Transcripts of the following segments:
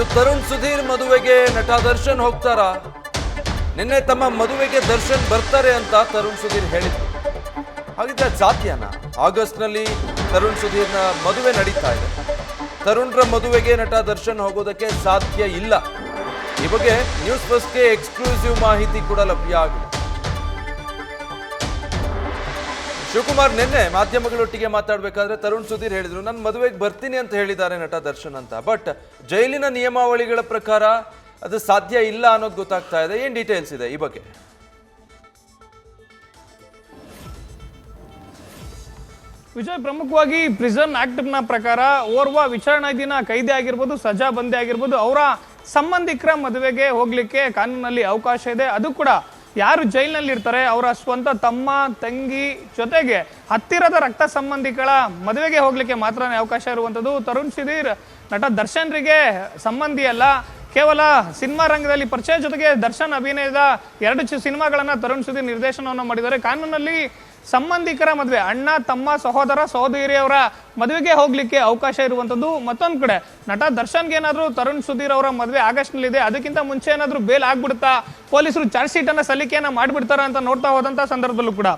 ಇನ್ನು ತರುಣ್ ಸುಧೀರ್ ಮದುವೆಗೆ ನಟ ದರ್ಶನ್ ಹೋಗ್ತಾರಾ? ನಿನ್ನೆ ತಮ್ಮ ಮದುವೆಗೆ ದರ್ಶನ್ ಬರ್ತಾರೆ ಅಂತ ತರುಣ್ ಸುಧೀರ್ ಹೇಳಿದ್ರು. ಹಾಗಿದ್ರೆ ಸಾಧ್ಯನಾ? ಆಗಸ್ಟ್ನಲ್ಲಿ ತರುಣ್ ಸುಧೀರ್ನ ಮದುವೆ ನಡೀತಾ ಇದೆ. ತರುಣ್ರ ಮದುವೆಗೆ ನಟ ದರ್ಶನ್ ಹೋಗೋದಕ್ಕೆ ಸಾಧ್ಯ ಇಲ್ಲ. ಈ ಬಗ್ಗೆ ನ್ಯೂಸ್ ಫಸ್ಟ್ಗೆ ಎಕ್ಸ್ಕ್ಲೂಸಿವ್ ಮಾಹಿತಿ ಕೂಡ ಲಭ್ಯ ಆಗಿದೆ. ಶಿವಕುಮಾರ್ ನಿನ್ನೆ ಮಾಧ್ಯಮಗಳೊಟ್ಟಿಗೆ ಮಾತಾಡಬೇಕಾದ್ರೆ ತರುಣ್ ಸುಧೀರ್ ಹೇಳಿದ್ರು, ನಾನು ಮದುವೆಗೆ ಬರ್ತೀನಿ ಅಂತ ಹೇಳಿದ್ದಾರೆ ನಟ ದರ್ಶನ್ ಅಂತ. ಬಟ್ ಜೈಲಿನ ನಿಯಮಾವಳಿಗಳ ಪ್ರಕಾರ ಅದು ಸಾಧ್ಯ ಇಲ್ಲ ಅನ್ನೋದು ಗೊತ್ತಾಗ್ತಾ ಇದೆ. ಏನ್ ಡೀಟೇಲ್ಸ್ ಇದೆ ಈ ಬಗ್ಗೆ? ವಿಜಯ್, ಪ್ರಮುಖವಾಗಿ ಪ್ರಿಸನ್ ಆಕ್ಟ್ನ ಪ್ರಕಾರ ಓರ್ವ ವಿಚಾರಣಾಧೀನ ಕೈದಿ ಆಗಿರ್ಬೋದು, ಸಜಾ ಬಂದಿ ಆಗಿರ್ಬೋದು, ಅವರ ಸಂಬಂಧಿಕರ ಮದುವೆಗೆ ಹೋಗ್ಲಿಕ್ಕೆ ಕಾನೂನಲ್ಲಿ ಅವಕಾಶ ಇದೆ. ಅದು ಕೂಡ ಯಾರು ಜೈಲಿನಲ್ಲಿ ಇರ್ತಾರೆ ಅವರ ಸ್ವಂತ ತಮ್ಮ, ತಂಗಿ ಜೊತೆಗೆ ಹತ್ತಿರದ ರಕ್ತ ಸಂಬಂಧಿಗಳ ಮದುವೆಗೆ ಹೋಗ್ಲಿಕ್ಕೆ ಮಾತ್ರನೇ ಅವಕಾಶ ಇರುವಂಥದ್ದು. ತರುಣ್ ಸುಧೀರ್ ನಟ ದರ್ಶನ್ರಿಗೆ ಸಂಬಂಧಿ ಅಲ್ಲ, ಕೇವಲ ಸಿನಿಮಾ ರಂಗದಲ್ಲಿ ಪರಿಚಯ, ಜೊತೆಗೆ ದರ್ಶನ್ ಅಭಿನಯದ 2 ಸಿನಿಮಾಗಳನ್ನ ತರುಣ್ ಸುಧೀರ್ ನಿರ್ದೇಶನವನ್ನು ಮಾಡಿದ್ದಾರೆ. ಕಾನೂನಲ್ಲಿ ಸಂಬಂಧಿಕರ ಮದುವೆ, ಅಣ್ಣ, ತಮ್ಮ, ಸಹೋದರ, ಸಹೋದರಿಯವರ ಮದುವೆಗೆ ಹೋಗ್ಲಿಕ್ಕೆ ಅವಕಾಶ ಇರುವಂಥದ್ದು. ಮತ್ತೊಂದು ಕಡೆ ನಟ ದರ್ಶನ್ಗೆ ಏನಾದರೂ ತರುಣ್ ಸುಧೀರ್ ಅವರ ಮದುವೆ ಆಗಸ್ಟ್ನಲ್ಲಿದೆ, ಅದಕ್ಕಿಂತ ಮುಂಚೆ ಏನಾದರೂ ಬೇಲ್ ಆಗ್ಬಿಡುತ್ತಾ, ಪೊಲೀಸರು ಚಾರ್ಜ್ ಶೀಟ್ ಅನ್ನ ಸಲ್ಲಿಕೆಯನ್ನ ಮಾಡಿಬಿಡ್ತಾರ ಅಂತ ನೋಡ್ತಾ ಹೋದಂತ ಸಂದರ್ಭದಲ್ಲೂ ಕೂಡ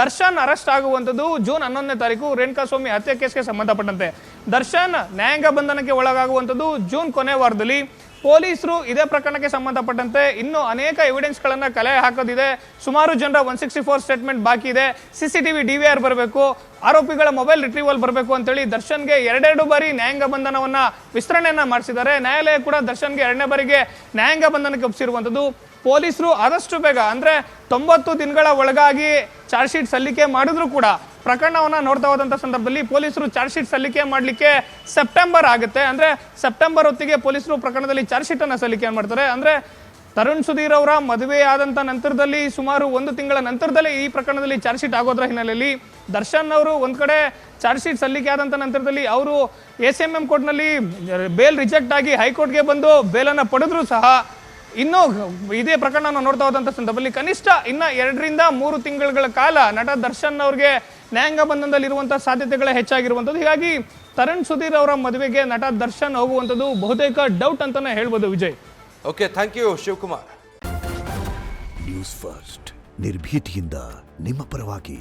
ದರ್ಶನ್ ಅರೆಸ್ಟ್ ಆಗುವಂಥದ್ದು ಜೂನ್ 11ನೇ ತಾರೀಕು ರೇಣುಕಾಸ್ವಾಮಿ ಹತ್ಯೆ ಕೇಸ್ಗೆ ಸಂಬಂಧಪಟ್ಟಂತೆ. ದರ್ಶನ್ ನ್ಯಾಯಾಂಗ ಬಂಧನಕ್ಕೆ ಒಳಗಾಗುವಂಥದ್ದು ಜೂನ್ ಕೊನೆ ವಾರದಲ್ಲಿ. ಪೊಲೀಸರು ಇದೇ ಪ್ರಕರಣಕ್ಕೆ ಸಂಬಂಧಪಟ್ಟಂತೆ ಇನ್ನೂ ಅನೇಕ ಎವಿಡೆನ್ಸ್ಗಳನ್ನು ಕಲೆ ಹಾಕೋದಿದೆ. ಸುಮಾರು ಜನರ 164 ಸ್ಟೇಟ್ಮೆಂಟ್ ಬಾಕಿ ಇದೆ. CCTV DVR ಬರಬೇಕು, ಆರೋಪಿಗಳ ಮೊಬೈಲ್ ರಿಟ್ರೀವಲ್ ಬರಬೇಕು ಅಂತೇಳಿ ದರ್ಶನ್ಗೆ 2 ಬಾರಿ ನ್ಯಾಯಾಂಗ ಬಂಧನವನ್ನ ವಿಸ್ತರಣೆಯನ್ನ ಮಾಡಿಸಿದ್ದಾರೆ. ನ್ಯಾಯಾಲಯ ಕೂಡ ದರ್ಶನ್ಗೆ 2ನೇ ಬಾರಿಗೆ ನ್ಯಾಯಾಂಗ ಬಂಧನಕ್ಕೆ ಒಪ್ಪಿಸಿರುವಂಥದ್ದು. ಪೊಲೀಸರು ಆದಷ್ಟು ಬೇಗ ಅಂದ್ರೆ 90 ದಿನಗಳ ಒಳಗಾಗಿ ಚಾರ್ಜ್ ಶೀಟ್ ಸಲ್ಲಿಕೆ ಮಾಡಿದ್ರು ಕೂಡ ಪ್ರಕರಣವನ್ನ ನೋಡ್ತಾ ಹೋದಂತ ಸಂದರ್ಭದಲ್ಲಿ ಪೊಲೀಸರು ಚಾರ್ಜ್ ಶೀಟ್ ಸಲ್ಲಿಕೆ ಮಾಡಲಿಕ್ಕೆ ಸೆಪ್ಟೆಂಬರ್ ಆಗುತ್ತೆ. ಅಂದ್ರೆ ಸೆಪ್ಟೆಂಬರ್ ಹೊತ್ತಿಗೆ ಪೊಲೀಸರು ಪ್ರಕರಣದಲ್ಲಿ ಚಾರ್ಜ್ ಶೀಟ್ ಅನ್ನ ಸಲ್ಲಿಕೆ ಮಾಡ್ತಾರೆ. ಅಂದ್ರೆ ತರುಣ್ ಸುಧೀರ್ ಅವರ ಮದುವೆ ಆದಂತ ನಂತರದಲ್ಲಿ ಸುಮಾರು 1 ತಿಂಗಳ ನಂತರದಲ್ಲಿ ಈ ಪ್ರಕರಣದಲ್ಲಿ ಚಾರ್ಜ್ ಶೀಟ್ ಆಗೋದ್ರ ಹಿನ್ನೆಲೆಯಲ್ಲಿ ದರ್ಶನ್ ಅವರು ಒಂದ್ ಕಡೆ ಚಾರ್ಜ್ ಶೀಟ್ ಸಲ್ಲಿಕೆ ಆದಂತ ನಂತರದಲ್ಲಿ ಅವರು ACMM ಕೋರ್ಟ್ನಲ್ಲಿ ಬೇಲ್ ರಿಜೆಕ್ಟ್ ಆಗಿ ಹೈಕೋರ್ಟ್ಗೆ ಬಂದು ಬೇಲನ್ನ ಪಡೆದ್ರು ಸಹ ಇನ್ನು ಇದೇ ಪ್ರಕರಣ ನೋಡ್ತಾ ಹೋದಂತ ಸಂದರ್ಭದಲ್ಲಿ ಕನಿಷ್ಠ ಇನ್ನ 2 ರಿಂದ 3 ತಿಂಗಳ ಕಾಲ ನಟ ದರ್ಶನ್ ಅವ್ರಿಗೆ ನ್ಯಾಯಾಂಗ ಬಂಧನದಲ್ಲಿ ಇರುವಂತಹ ಸಾಧ್ಯತೆಗಳೇ ಹೆಚ್ಚಾಗಿರುವಂಥದ್ದು. ಹೀಗಾಗಿ ತರುಣ್ ಸುಧೀರ್ ಅವರ ಮದುವೆಗೆ ನಟ ದರ್ಶನ್ ಹೋಗುವಂಥದ್ದು ಬಹುತೇಕ ಡೌಟ್ ಅಂತಾನೆ ಹೇಳ್ಬೋದು. Vijay, okay, thank you Shivakumar. News first ನಿರ್ಭೀತಿಯಿಂದ ನಿಮ್ಮ ಪರವಾಗಿ.